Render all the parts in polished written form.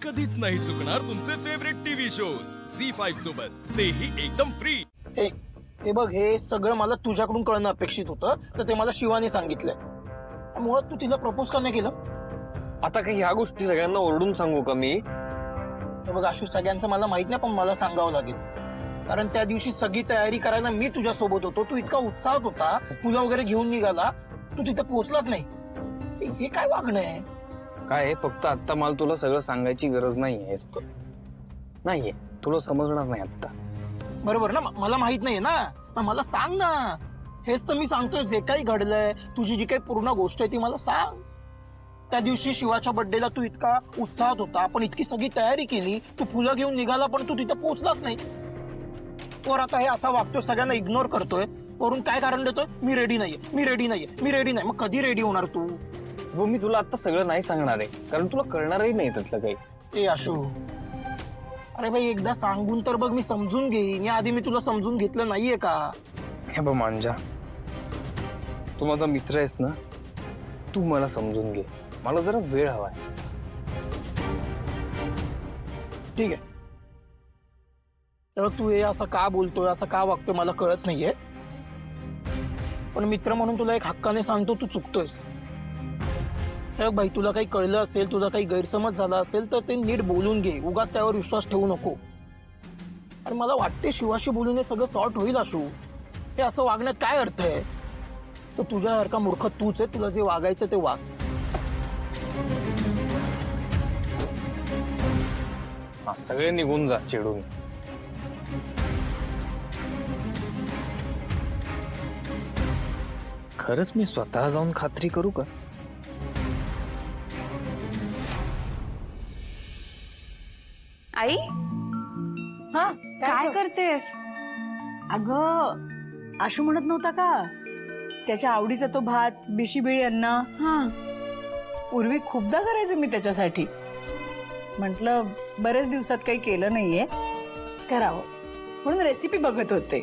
कधीच नाही चुकणार तुमचे फेवरेट टीव्ही शोज झी5 सोबत, तेही एकदम फ्री। हे बघ, हे सगळं मला तुझ्याकडून कळणं अपेक्षित होतं, तर ते मला शिवाने सांगितलंय। मुळात तू तिला प्रपोज का नाही केलं? आता काही ह्या गोष्टी सगळ्यांना ओरडून सांगू का मी? हे बघ आशू, सगळ्यांचं मला माहित नाही, पण मला सांगावं लागेल, कारण त्या दिवशी सगळी तयारी करायला मी तुझ्या सोबत होतो। तू इतका उत्साहात होता, फुलं वगैरे घेऊन निघाला, तू तिथे पोहोचलाच नाही। हे काय वागणं आहे? काय आहे, फक्त आता मला तुला सगळं सांगायची गरज नाहीये। नाहीये, तुला समजणार नाही आता। बरोबर ना, मला माहित नाहीये ना, मग मला सांग ना। हेच तर मी सांगतोय, जे काही घडलंय, तुझी जी काही पूर्ण गोष्ट आहे ती मला सांग। त्या दिवशी शिवाच्या बर्थडेला तू इतका उत्साहात होता, आपण इतकी सगळी तयारी केली, तू फुलं घेऊन निघाला, पण तू तिथे पोहोचलाच नाही। वर आता हे असा वागतोय, सगळ्यांना इग्नोर करतोय, वरून काय कारण देतोय? मी रेडी नाहीये, मी रेडी नाहीये, मी रेडी नाही। मग कधी रेडी होणार तू? हो, मी तुला आता सगळं नाही सांगणार आहे, कारण तुला कळणारही नाही त्यातलं काही। ए आशू, अरे भाई एकदा सांगून तर बघ, मी समजून घेईन। या आधी मी तुला समजून घेतलं नाहीये का? हे बघ मांजा, तू माझा मित्र आहेस ना, तू मला समजून घे। मला जरा वेळ हवाय। ठीक आहे, तर तू हे असं का बोलतोय, असं का वागतोय मला कळत नाहीये, पण मित्र म्हणून तुला एक हक्काने सांगतो, तू चुकतोयस। हे भाई, तुला काही कळलं असेल, तुझा काही गैरसमज झाला असेल, तर ते नीट बोलून घे, उगाच त्यावर विश्वास ठेवू नको। आणि मला वाटते शिवाशी बोलून हे सगळं सॉर्ट होईल आशू। हे असं वागण्यात काय अर्थ आहे? तर तुझ्यासारखा मूर्ख तूच आहे, तुला जे वागायचं ते वाग। हा, सगळे निघून जा चिडून। खरंच मी स्वतः जाऊन खात्री करू का? आई, हा काय करतेस? अगं, आशू म्हणत नव्हता का त्याच्या आवडीचा तो भात, बिशीबिळी अन्न हा, पूर्वी खूपदा करायचं मी त्याच्यासाठी। म्हटलं बरेच दिवसात काही केलं नाहीये, करावं म्हणून रेसिपी बघत होते।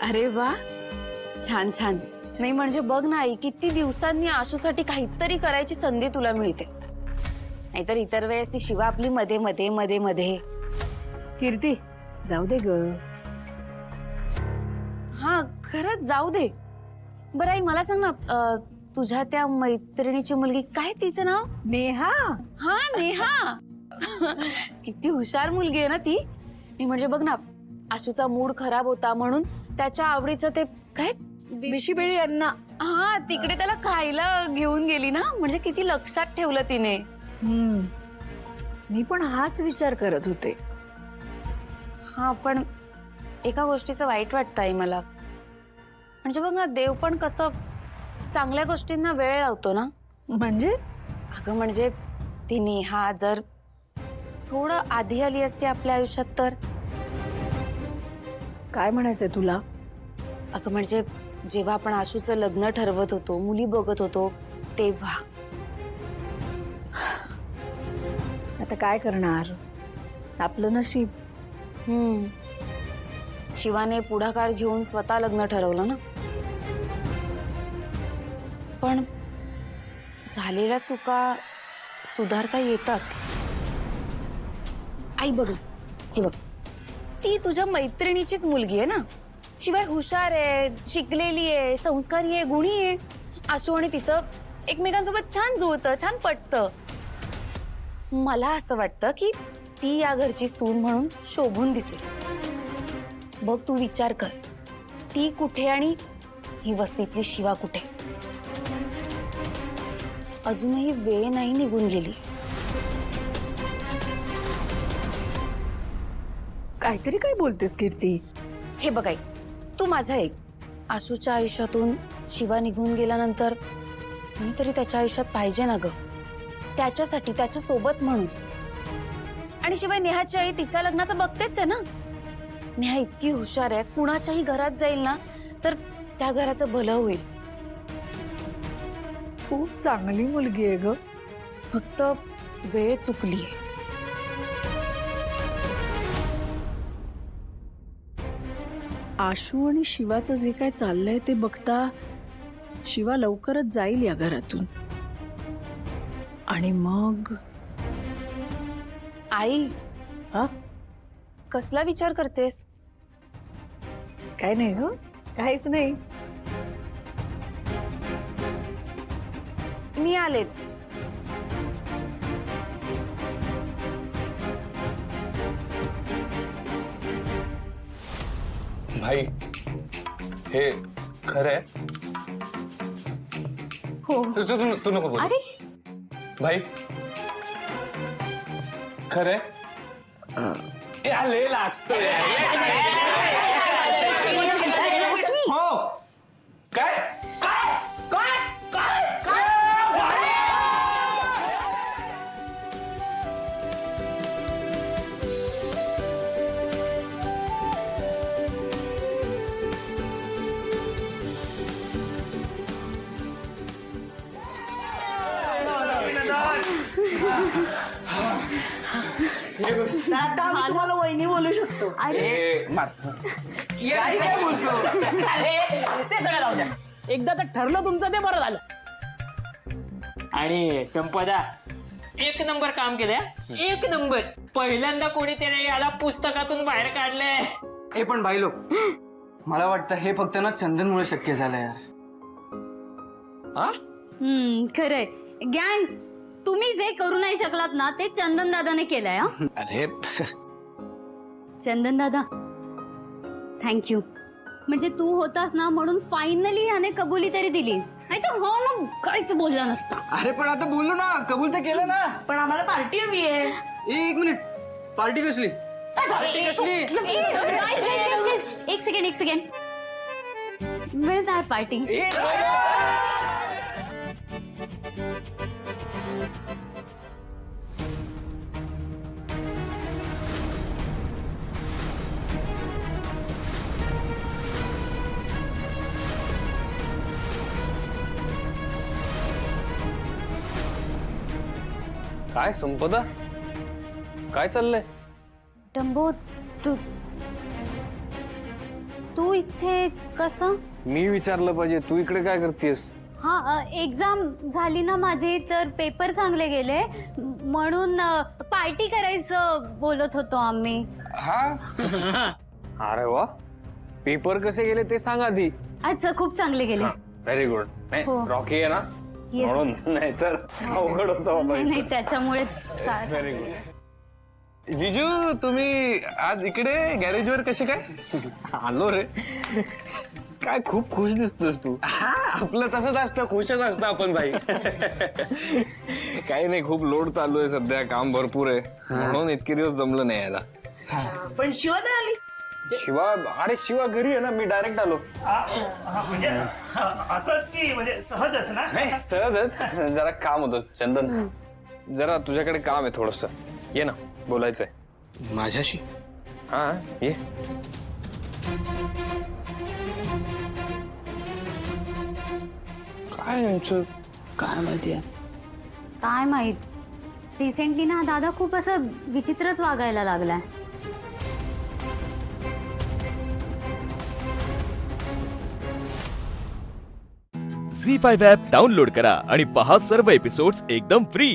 अरे वा, छान छान। नाही म्हणजे बघ ना आई, किती दिवसांनी आशूसाठी काहीतरी करायची संधी तुला मिळते, नाहीतर इतर वेळेस ती शिवा आपली मध्ये मध्ये मध्ये मध्ये। कीर्ती, जाऊ दे ग। हा खरंच जाऊ दे। बरं आई मला सांग ना, तुझ्या त्या मैत्रिणीची मुलगी, काय तिचं नाव? नेहा। हा नेहा, किती हुशार मुलगी आहे ना ती। नाही म्हणजे बघ ना, आशूचा मूड खराब होता म्हणून त्याच्या आवडीचं ते काय बिशीबिळी अन्न, हा तिकडे त्याला खायला घेऊन गेली ना, म्हणजे किती लक्षात ठेवलं तिने। मी पण हाच विचार करत होते। हा पण एका गोष्टीचं वाईट वाटतं आहे मला, म्हणजे बघ ना, देव पण कसं चांगल्या गोष्टींना वेळ लावतो ना। म्हणजे? अगं म्हणजे ती नेहा जर थोडं आधी आली असती आपल्या आयुष्यात तर। काय म्हणायचंय तुला? अगं म्हणजे जेव्हा आपण आशूचं लग्न ठरवत होतो, मुली बघत होतो तेव्हा। आता काय करणार, आपलं नशीब। शिवाने पुढाकार घेऊन स्वतः लग्न ठरवलं ना, पण झालेल्या चुका सुधारता येतात। आई बघ, हे बघ, ती तुझ्या मैत्रिणीचीच मुलगी आहे ना, शिवाय हुशार आहे, शिकलेली आहे, संस्कारी आहे, गुणी आहे। आशू आणि तिचं एकमेकांसोबत छान जुळतं, छान पटतं। मला असं वाटतं की ती या घरची सून म्हणून शोभून दिसेल। बघ तू विचार कर, ती कुठे आणि ही वस्तीतली शिवा कुठे? अजूनही वेळ नाही निघून गेली। काहीतरी काय बोलतेस कीर्ती? हे बघ आई, तू माझं ऐक। आशूच्या आयुष्यातून शिवा निघून गेल्यानंतर मी तरी त्याच्या आयुष्यात पाहिजे ना ग, त्याच्यासाठी, त्याच्या सोबत म्हणून। आणि शिवाय नेहाची आई तिच्या लग्नाचं बघतेच आहे ना। नेहा इतकी हुशार आहे, कुणाच्याही घरात जाईल ना तर त्या घराचं भलं होईल। खूप चांगली मुलगी आहे ग, फक्त वेळ चुकलीये। आशू आणि शिवाचं जे काय चाललंय ते बघता शिवा लवकरच जाईल या घरातून, आणि मग आई हा कसला विचार करतेस? काय नाही हो, काहीच नाही. मी आलेच. भाई हे खरं आहे. हो. तू नको बोल. अरे भाई खरं आहे. लय लाजतोय हो काय तुम्हाला वहिनी बोलू शकतो. एकदा तर ठरलं तुमचं ते बरं झालं. आणि संपदा एक नंबर काम केलंय, एक नंबर. पहिल्यांदा कोणीतरी याला पुस्तकातून बाहेर काढलंय. हे पण भाई लोक, मला वाटतं हे फक्त ना चंदनमुळे शक्य झालं यार. खरंय. गँग, तुम्ही जे करू नाही शकलात ना ते चंदन दादाने केलंय. हा अरे चंदन दादा, थँक्यू. म्हणजे तू होतास ना म्हणून फायनली याने कबुली तरी दिली. नाही तर हो ना काहीच बोलला नसता. अरे पण आता बोललो ना, कबूल तर केलं ना. पण आम्हाला पार्टी हवी आहे. एक मिनिट, पार्टी कसली? पार्टी कसली? एक सेकंड मिळणार पार्टी. काय संपदा, काय चाललंय? डंबो, तू इथे कसं? मी विचारलं पाहिजे, तू इकडे काय करतेस? हा, एक्झाम झाली ना माझी, तर पेपर चांगले गेले म्हणून पार्टी करायचं बोलत होतो आम्ही. हा अरे वा, पेपर कसे गेले ते सांग आधी. अच्छा, खूप चांगले गेले. Very good. नाही हो. रॉकी आहे ना Yes. म्हणून, नाही तर अवघड होतं. नाही त्याच्यामुळेच. Very good. जिजू, तुम्ही आज इकडे गॅरेजवर कसे काय? आलो रे. काय खूप खुश दिसतोस तू. हा, आपलं तसंच असतं, खुशच असतं आपण भाई. काही नाही, खूप लोड चालू आहे सध्या, काम भरपूर आहे म्हणून इतके दिवस जमलं नाही यायला. पण शिवा नाही आली. शिवा, अरे शिवा घरी आहे ना, मी डायरेक्ट आलो. म्हणजे असंच की म्हणजे सहजच ना. नाही सहजच, जरा काम होतं. चंदन, जरा तुझ्याकडे काम आहे थोडस, ये ना, बोलायचंय माझ्याशी? हा ये. काय यांचं काय माहिती आहे. काय माहित, रिसेंटली ना दादा खूप असं विचित्रच वागायला लागलाय. झी5 ॲप डाउनलोड करा आणि पहा सर्व एपिसोड्स एकदम फ्री.